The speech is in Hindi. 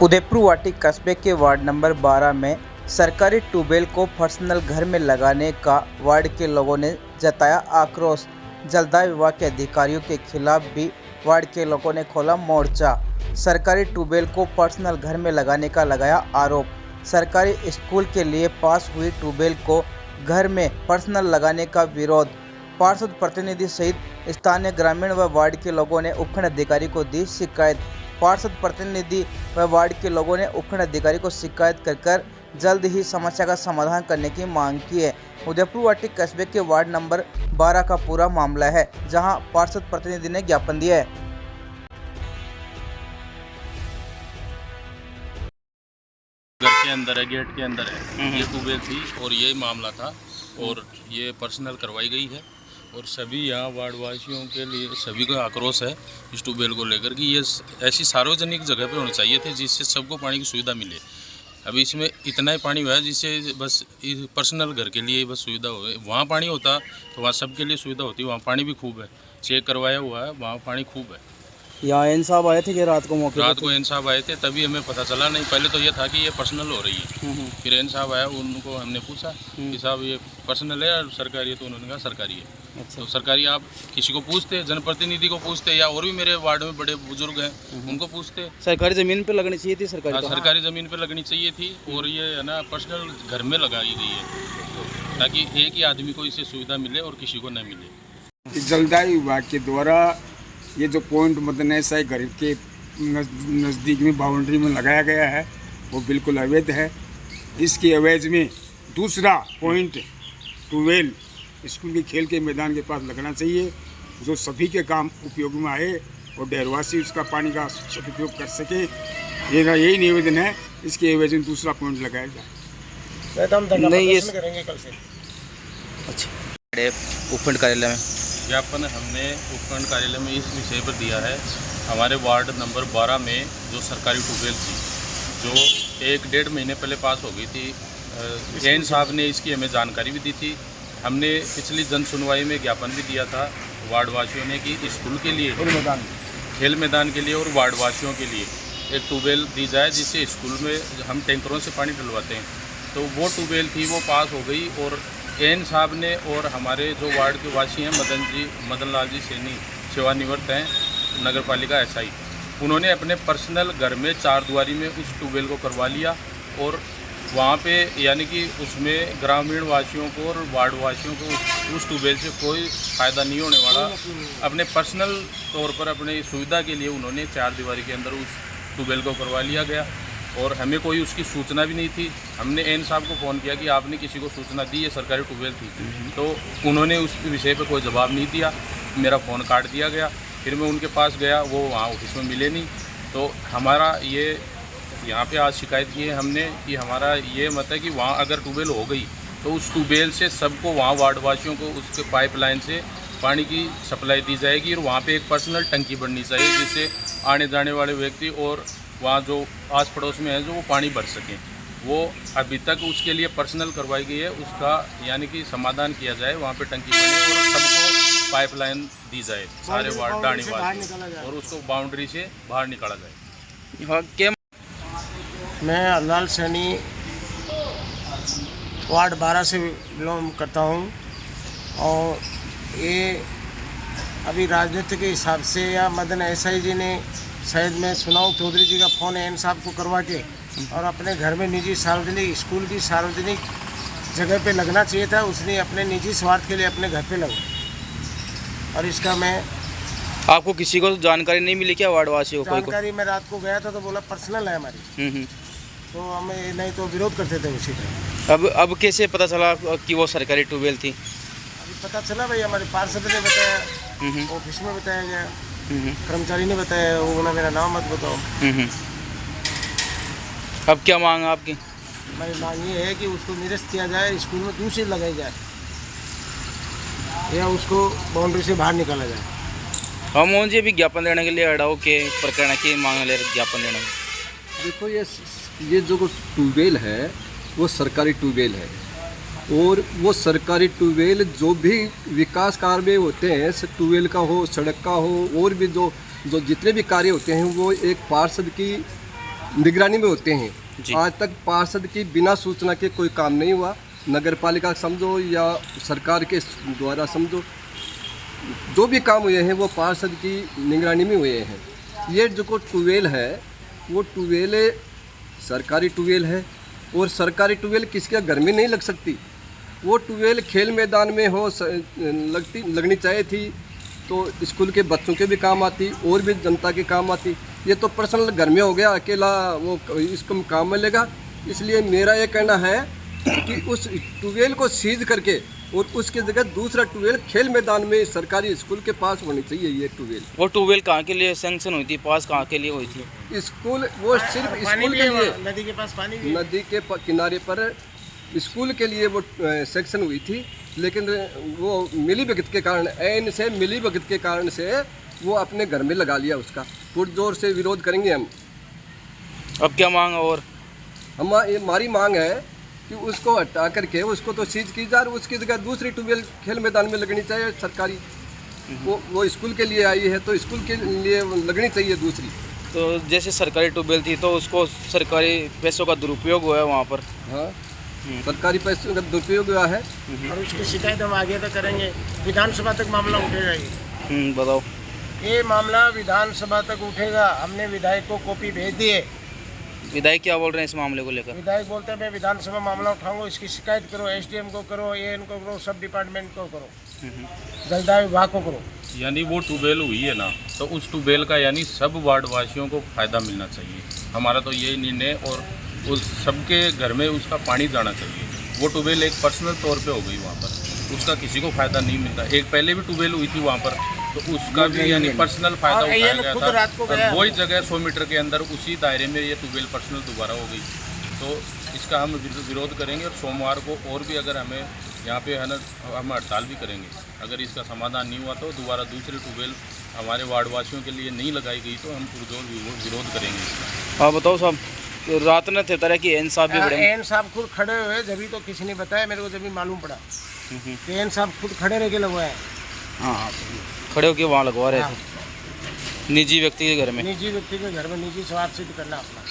उदयपुर वाटी कस्बे के वार्ड नंबर 12 में सरकारी ट्यूबवेल को पर्सनल घर में लगाने का वार्ड के लोगों ने जताया आक्रोश। जलदाय विभाग के अधिकारियों के खिलाफ भी वार्ड के लोगों ने खोला मोर्चा। सरकारी ट्यूबवेल को पर्सनल घर में लगाने का लगाया आरोप। सरकारी स्कूल के लिए पास हुई ट्यूबवेल को घर में पर्सनल लगाने का विरोध। पार्षद प्रतिनिधि सहित स्थानीय ग्रामीण व वार्ड के लोगों ने उपखंड अधिकारी को दी शिकायत। पार्षद प्रतिनिधि व वार्ड के लोगों ने उपखंड अधिकारी को शिकायत कर जल्द ही समस्या का समाधान करने की मांग की है। उदयपुर वाटी कस्बे के वार्ड नंबर 12 का पूरा मामला है, जहां पार्षद प्रतिनिधि ने ज्ञापन दिया है। घर के अंदर है, गेट के अंदर है, ये ट्यूबवेल थी और ये मामला था और ये पर्सनल करवाई गई है। और सभी यहाँ वार्ड वासियों के लिए सभी का आक्रोश है इस ट्यूबवेल को लेकर कि ये ऐसी सार्वजनिक जगह पे होने चाहिए थे जिससे सबको पानी की सुविधा मिले। अभी इसमें इतना ही पानी हुआ है जिससे बस पर्सनल घर के लिए बस सुविधा हो। वहाँ पानी होता तो वहाँ सबके लिए सुविधा होती। वहाँ पानी भी खूब है, चेक करवाया हुआ है, वहाँ पानी खूब है। यहाँ एन साहब आए थे कि रात को मौके रात को एन साहब आए थे, तभी हमें पता चला। नहीं, पहले तो ये था कि ये पर्सनल हो रही है। फिर एन साहब आया, उनको हमने पूछा कि साहब ये पर्सनल है और सरकारी है, तो उन्होंने कहा सरकारी है। अच्छा। तो सरकारी आप किसी को पूछते, जनप्रतिनिधि को पूछते, या और भी मेरे वार्ड में बड़े बुजुर्ग हैं उनको पूछते। सरकारी ज़मीन पे लगनी चाहिए थी, सरकारी ज़मीन पे लगनी चाहिए थी और ये है ना पर्सनल घर में लगाई गई है ताकि एक ही आदमी को इससे सुविधा मिले और किसी को न मिले। जलदाय विभाग के द्वारा ये जो पॉइंट मतलब ऐसा घर के नज़दीक में बाउंड्री में लगाया गया है वो बिल्कुल अवैध है। इसके अवैध में दूसरा पॉइंट ट्यूबवेल स्कूल के खेल के मैदान के पास लगना चाहिए, जो सभी के काम उपयोग में आए और डेरवासी उसका पानी का सदुपयोग कर सके। यही निवेदन है। इसके एवज में दूसरा पॉइंट लगाया जाए। नहीं, ये करेंगे कल से। अच्छा, उपखंड कार्यालय में ज्ञापन हमने उपखंड कार्यालय में इस विषय पर दिया है। हमारे वार्ड नंबर 12 में जो सरकारी ट्यूबवेल थी जो 1-1.5 महीने पहले पास हो गई थी, एन साहब ने इसकी हमें जानकारी भी दी थी। हमने पिछली जन सुनवाई में ज्ञापन भी दिया था वार्ड वासियों ने कि स्कूल के लिए, खेल मैदान के लिए और वार्ड वासियों के लिए एक ट्यूबवेल दी जाए जिससे स्कूल में हम टैंकरों से पानी डलवाते हैं। तो वो ट्यूबवेल थी, वो पास हो गई और एन साहब ने और हमारे जो वार्ड के वासी हैं मदन लाल जी सैनी, सेवानिवृत्त हैं, नगर पालिका SI, उन्होंने अपने पर्सनल घर में 4 दुआरी में उस ट्यूबवेल को करवा लिया और वहाँ पे यानी कि उसमें ग्रामीण वासियों को और वार्ड वासियों को उस ट्यूबवेल से कोई फ़ायदा नहीं होने वाला। अपने पर्सनल तौर पर अपनी सुविधा के लिए उन्होंने 4 दीवारी के अंदर उस ट्यूबवेल को करवा लिया गया और हमें कोई उसकी सूचना भी नहीं थी। हमने एन साहब को फ़ोन किया कि आपने किसी को सूचना दी, ये सरकारी ट्यूबवेल थी, तो उन्होंने उस विषय पर कोई जवाब नहीं दिया। मेरा फ़ोन काट दिया गया। फिर मैं उनके पास गया, वो वहाँ ऑफिस में मिले नहीं। तो हमारा ये यहाँ पे आज शिकायत की है हमने कि हमारा ये मत है कि वहाँ अगर ट्यूबवेल हो गई तो उस ट्यूबवेल से सबको, वहाँ वार्ड वासियों को उसके पाइपलाइन से पानी की सप्लाई दी जाएगी और वहाँ पे एक पर्सनल टंकी बननी चाहिए जिससे आने जाने वाले व्यक्ति और वहाँ जो आस पड़ोस में है जो वो पानी भर सकें। वो अभी तक उसके लिए पर्सनल करवाई गई है, उसका यानी कि समाधान किया जाए, वहाँ पे टंकी बने और सबको पाइपलाइन दी जाए, सारे वार्ड डाणी वाले, और उसको बाउंड्री से बाहर निकाला जाए। मैं लाल सैनी वार्ड 12 से बिलोंग करता हूँ और ये अभी राजनीति के हिसाब से या मदन SI जी ने शायद, मैं सुना हूँ, चौधरी जी का फ़ोन एन साहब को करवा के और अपने घर में निजी सार्वजनिक स्कूल की सार्वजनिक जगह पे लगना चाहिए था। उसने अपने निजी स्वार्थ के लिए अपने घर पे लगा और इसका मैं आपको किसी को जानकारी नहीं मिली क्या? वार्ड वासियों को जानकारी मैं रात को गया था तो बोला पर्सनल है हमारी, तो हमें नहीं तो विरोध करते थे उसी टाइम। अब कैसे पता चला कि वो सरकारी ट्यूबवेल थी? अभी पता चला भाई, हमारे पार्षद ने बताया, ऑफिस में बताया गया, कर्मचारी ने बताया, वो बोला मेरा नाम मत बताओ। अब क्या मांग है आपकी? मेरी मांग ये है कि उसको निरस्त किया जाए, स्कूल में दूसरी लगाई जाए या उसको बाउंड्री से बाहर निकाला जाए। हम मुझे भी ज्ञापन देने के लिए अड़ाओ के प्रकरण की मांग ले ज्ञापन देने। देखो, ये जो ट्यूबवेल है वो सरकारी ट्यूबवेल है और वो सरकारी ट्यूबवेल जो भी विकास कार्य में होते हैं, ट्यूबवेल का हो, सड़क का हो, और भी जो जितने भी कार्य होते हैं वो एक पार्षद की निगरानी में होते हैं। जी। आज तक पार्षद की बिना सूचना के कोई काम नहीं हुआ, नगर पालिका समझो या सरकार के द्वारा समझो, जो भी काम हुए हैं वो पार्षद की निगरानी में हुए हैं। ये जो को ट्यूबवेल है वो ट्यूबवेल सरकारी ट्यूबवेल है, और सरकारी ट्यूबवेल किसी के घर में नहीं लग सकती। वो ट्यूबवेल खेल मैदान में हो लगनी चाहिए थी, तो स्कूल के बच्चों के भी काम आती और भी जनता के काम आती। ये तो पर्सनल घर में हो गया, अकेला वो इसको काम में लेगा। इसलिए मेरा ये कहना है कि उस ट्यूबवेल को सीज करके और उसके जगह दूसरा ट्यूबवेल खेल मैदान में सरकारी स्कूल के पास होनी चाहिए। ये ट्यूबवेल, वो ट्यूबवेल कहाँ के लिए सैंक्शन हुई थी, पास कहाँ के लिए हुई थी? स्कूल, वो सिर्फ पानी स्कूल भी के है लिए, वहाँ, नदी के पास पानी भी है। नदी के किनारे पर स्कूल के लिए वो सेक्शन हुई थी। लेकिन वो मिलीभगत के कारण, ऐन से मिलीभगत के कारण से वो अपने घर में लगा लिया। उसका पुरजोर से विरोध करेंगे हम। अब क्या मांग? और हमारी मांग है कि उसको हटा करके उसको तो सीज की जाए, उसकी जगह दूसरी ट्यूबवेल खेल मैदान में लगनी चाहिए सरकारी। वो स्कूल के लिए आई है तो स्कूल के लिए लगनी चाहिए दूसरी। तो जैसे सरकारी ट्यूबवेल थी तो उसको सरकारी पैसों का दुरुपयोग हुआ है वहाँ पर। हाँ, सरकारी पैसों का दुरुपयोग हुआ है। और उसकी शिकायत हम आगे तक करेंगे, विधानसभा तक मामला उठेगा। ये बताओ। ये मामला विधानसभा तक उठेगा। हमने विधायक को कॉपी भेज दी है। विधायक क्या बोल रहे हैं इस मामले को लेकर? विधायक बोलते हैं मैं विधानसभा मामला उठाऊंगा, इसकी शिकायत करो, एसडीएम को करो, एएन को करो, सब डिपार्टमेंट को करो, जलदाय विभाग को करो। यानी वो ट्यूबवेल हुई है ना, तो उस ट्यूबवेल का यानी सब वार्ड वासियों को फ़ायदा मिलना चाहिए। हमारा तो यही निर्णय, और उस सबके घर में उसका पानी जाना चाहिए। वो ट्यूबवेल एक पर्सनल तौर पे हो गई वहाँ पर, उसका किसी को फ़ायदा नहीं मिलता। एक पहले भी ट्यूबवेल हुई थी वहाँ पर, तो उसका भी यानी पर्सनल फ़ायदा और उठाया AN गया खुद था। रात को गया। और वही जगह 100 मीटर के अंदर उसी दायरे में ये ट्यूबवेल पर्सनल दोबारा हो गई। तो इसका हम विरोध करेंगे, और सोमवार को और भी अगर हमें यहाँ पे है ना, हम हड़ताल भी करेंगे। अगर इसका समाधान नहीं हुआ तो दोबारा दूसरी ट्यूबवेल हमारे वार्ड वासियों के लिए नहीं लगाई गई तो हम पुरजोर विरोध करेंगे इसका। हाँ बताओ साहब, रात ने थे तरह की एन साहब भी बड़े एएन साहब खुद खड़े हुए, जब तो किसी ने बताया मेरे को, जब मालूम पड़ा एएन साहब खुद खड़े रह के लगवाए। हाँ, खड़े होकर वहाँ लगवा रहे थे निजी व्यक्ति के घर में। निजी व्यक्ति के घर में निजी स्वार्थ सिद्ध करना अपना।